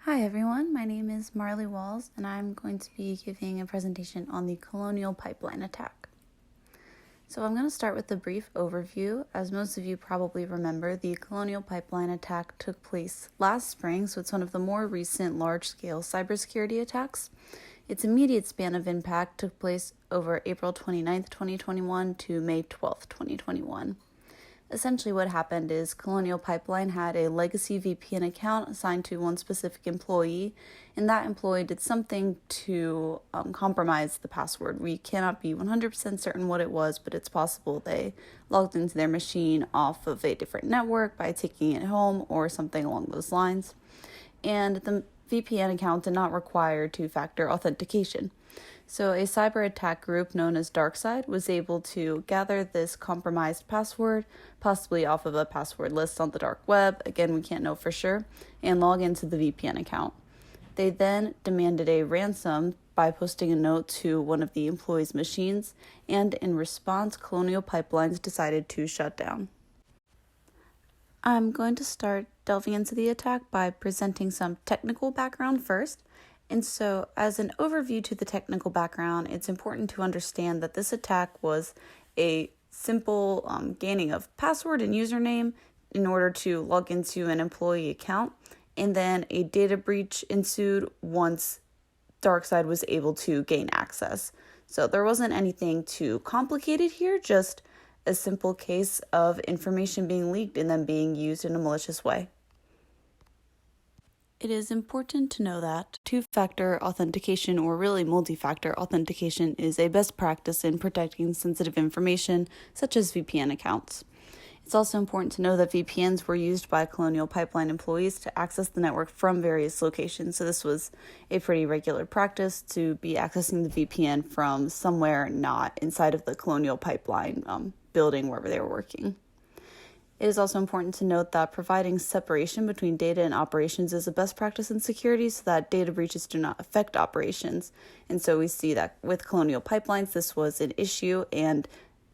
Hi everyone, my name is Marley Walls and I'm going to be giving a presentation on the Colonial pipeline attack. So I'm going to start with a brief overview. As most of you probably remember, the Colonial pipeline attack took place last spring, so it's one of the more recent large-scale cybersecurity attacks. Its immediate span of impact took place over April 29th, 2021 to May 12th, 2021. Essentially what happened is Colonial Pipeline had a legacy VPN account assigned to one specific employee, and that employee did something to compromise the password. We cannot be 100% certain what it was, but it's possible they logged into their machine off of a different network by taking it home or something along those lines. And the VPN account did not require two-factor authentication. So a cyber attack group known as DarkSide was able to gather this compromised password, possibly off of a password list on the dark web, again we can't know for sure, and log into the VPN account. They then demanded a ransom by posting a note to one of the employees' machines, and in response, Colonial Pipelines decided to shut down. I'm going to start delving into the attack by presenting some technical background first. And so, as an overview to the technical background, it's important to understand that this attack was a simple gaining of password and username in order to log into an employee account, and then a data breach ensued once DarkSide was able to gain access. So there wasn't anything too complicated here, just a simple case of information being leaked and then being used in a malicious way. It is important to know that two-factor authentication, or really multi-factor authentication, is a best practice in protecting sensitive information, such as VPN accounts. It's also important to know that VPNs were used by Colonial Pipeline employees to access the network from various locations, so this was a pretty regular practice to be accessing the VPN from somewhere not inside of the Colonial Pipeline building wherever they were working. It is also important to note that providing separation between data and operations is a best practice in security so that data breaches do not affect operations. And so we see that with Colonial Pipelines, this was an issue, and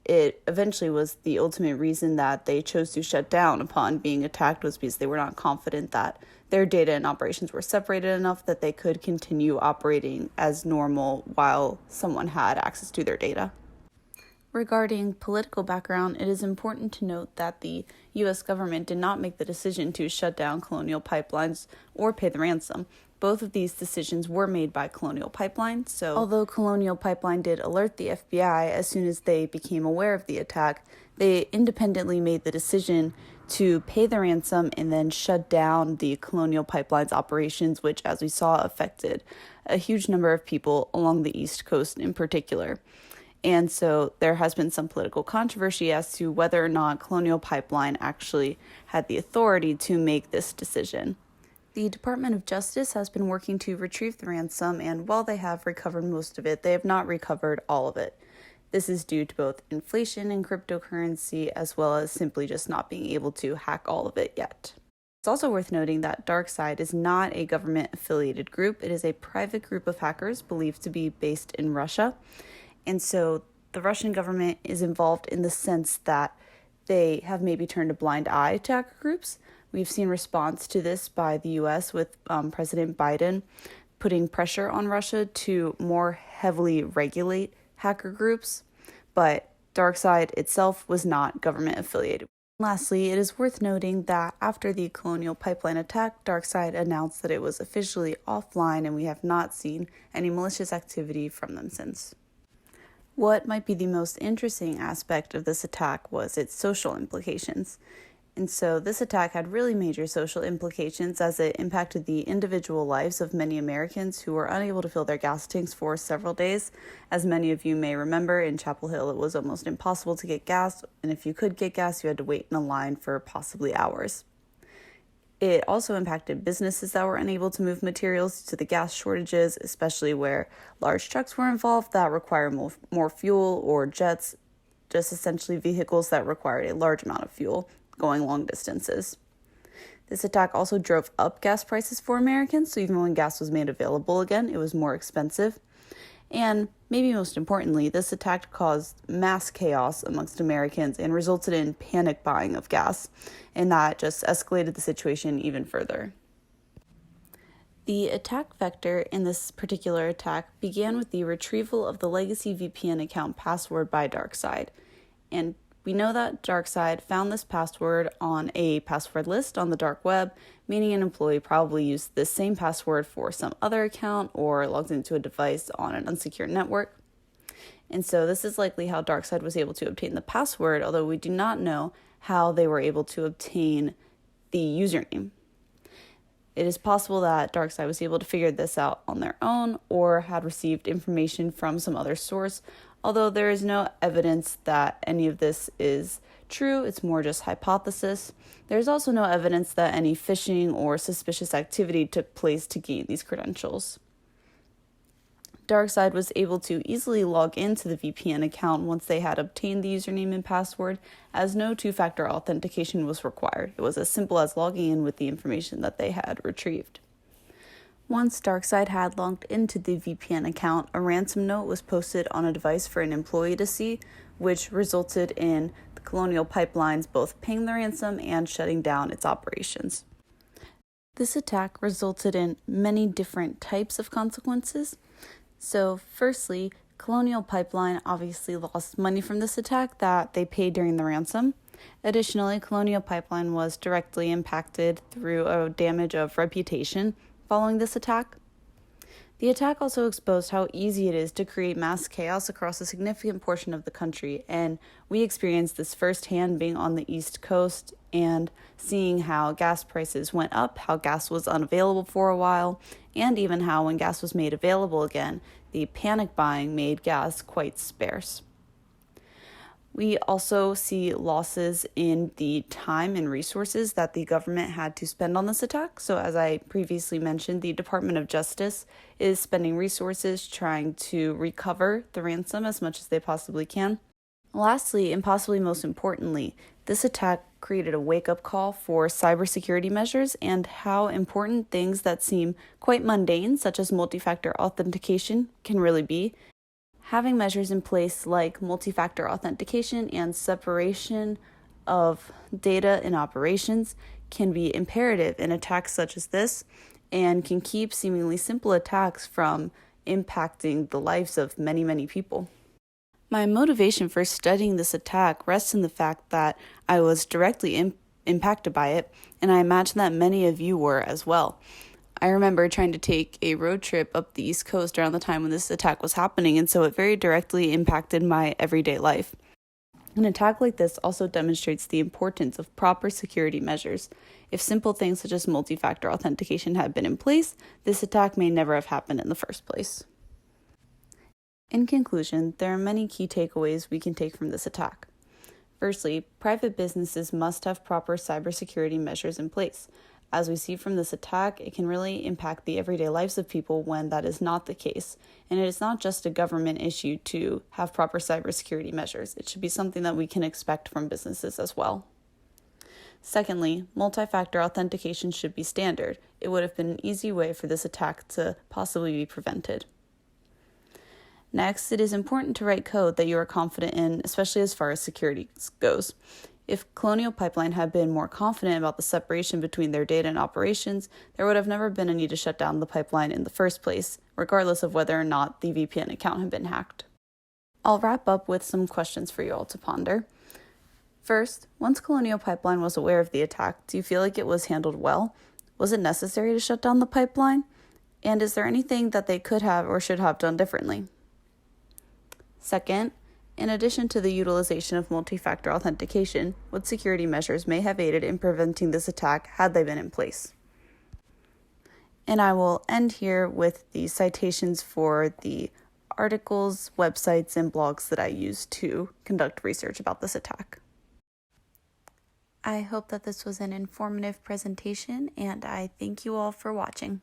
it eventually was the ultimate reason that they chose to shut down upon being attacked, was because they were not confident that their data and operations were separated enough that they could continue operating as normal while someone had access to their data. Regarding political background, it is important to note that the U.S. government did not make the decision to shut down Colonial Pipelines or pay the ransom. Both of these decisions were made by Colonial Pipeline, so although Colonial Pipeline did alert the FBI as soon as they became aware of the attack, they independently made the decision to pay the ransom and then shut down the Colonial Pipeline's operations, which, as we saw, affected a huge number of people along the East Coast in particular. And so there has been some political controversy as to whether or not Colonial Pipeline actually had the authority to make this decision. The Department of Justice has been working to retrieve the ransom, and while they have recovered most of it, they have not recovered all of it. This is due to both inflation and cryptocurrency, as well as simply just not being able to hack all of it yet. It's also worth noting that DarkSide is not a government-affiliated group. It is a private group of hackers believed to be based in Russia. And so the Russian government is involved in the sense that they have maybe turned a blind eye to hacker groups. We've seen response to this by the U.S. with President Biden putting pressure on Russia to more heavily regulate hacker groups, but DarkSide itself was not government affiliated. Lastly, it is worth noting that after the Colonial Pipeline attack, DarkSide announced that it was officially offline, and we have not seen any malicious activity from them since. What might be the most interesting aspect of this attack was its social implications. And so this attack had really major social implications as it impacted the individual lives of many Americans who were unable to fill their gas tanks for several days. As many of you may remember, in Chapel Hill it was almost impossible to get gas, and if you could get gas, you had to wait in a line for possibly hours. It also impacted businesses that were unable to move materials due to the gas shortages, especially where large trucks were involved that require more fuel, or jets, just essentially vehicles that required a large amount of fuel going long distances. This attack also drove up gas prices for Americans, so even when gas was made available again, it was more expensive. And maybe most importantly, this attack caused mass chaos amongst Americans and resulted in panic buying of gas, and that just escalated the situation even further. The attack vector in this particular attack began with the retrieval of the legacy VPN account password by DarkSide. And we know that DarkSide found this password on a password list on the dark web, meaning an employee probably used this same password for some other account or logged into a device on an unsecured network. And so this is likely how DarkSide was able to obtain the password, although we do not know how they were able to obtain the username. It is possible that DarkSide was able to figure this out on their own or had received information from some other source, although there is no evidence that any of this is true. It's more just hypothesis. There's also no evidence that any phishing or suspicious activity took place to gain these credentials. DarkSide was able to easily log into the VPN account once they had obtained the username and password, as no two-factor authentication was required. It was as simple as logging in with the information that they had retrieved. Once DarkSide had logged into the VPN account, a ransom note was posted on a device for an employee to see, which resulted in the Colonial pipelines both paying the ransom and shutting down its operations. This attack resulted in many different types of consequences. So firstly, Colonial Pipeline obviously lost money from this attack that they paid during the ransom. Additionally, Colonial Pipeline was directly impacted through a damage of reputation following this attack. The attack also exposed how easy it is to create mass chaos across a significant portion of the country, and we experienced this firsthand being on the East Coast and seeing how gas prices went up, how gas was unavailable for a while, and even how when gas was made available again, the panic buying made gas quite scarce. We also see losses in the time and resources that the government had to spend on this attack. So as I previously mentioned, the Department of Justice is spending resources trying to recover the ransom as much as they possibly can. Lastly, and possibly most importantly, this attack created a wake-up call for cybersecurity measures and how important things that seem quite mundane, such as multi-factor authentication, can really be. Having measures in place like multi-factor authentication and separation of data in operations can be imperative in attacks such as this and can keep seemingly simple attacks from impacting the lives of many, many people. My motivation for studying this attack rests in the fact that I was directly impacted by it, and I imagine that many of you were as well. I remember trying to take a road trip up the East Coast around the time when this attack was happening, and so it very directly impacted my everyday life. An attack like this also demonstrates the importance of proper security measures. If simple things such as multi-factor authentication had been in place, this attack may never have happened in the first place. In conclusion, there are many key takeaways we can take from this attack. Firstly, private businesses must have proper cybersecurity measures in place. As we see from this attack, it can really impact the everyday lives of people when that is not the case. And it is not just a government issue to have proper cybersecurity measures. It should be something that we can expect from businesses as well. Secondly, multi-factor authentication should be standard. It would have been an easy way for this attack to possibly be prevented. Next, it is important to write code that you are confident in, especially as far as security goes. If Colonial Pipeline had been more confident about the separation between their data and operations, there would have never been a need to shut down the pipeline in the first place, regardless of whether or not the VPN account had been hacked. I'll wrap up with some questions for you all to ponder. First, once Colonial Pipeline was aware of the attack, do you feel like it was handled well? Was it necessary to shut down the pipeline? And is there anything that they could have or should have done differently? Second, in addition to the utilization of multi-factor authentication, what security measures may have aided in preventing this attack had they been in place? And I will end here with the citations for the articles, websites, and blogs that I used to conduct research about this attack. I hope that this was an informative presentation, and I thank you all for watching.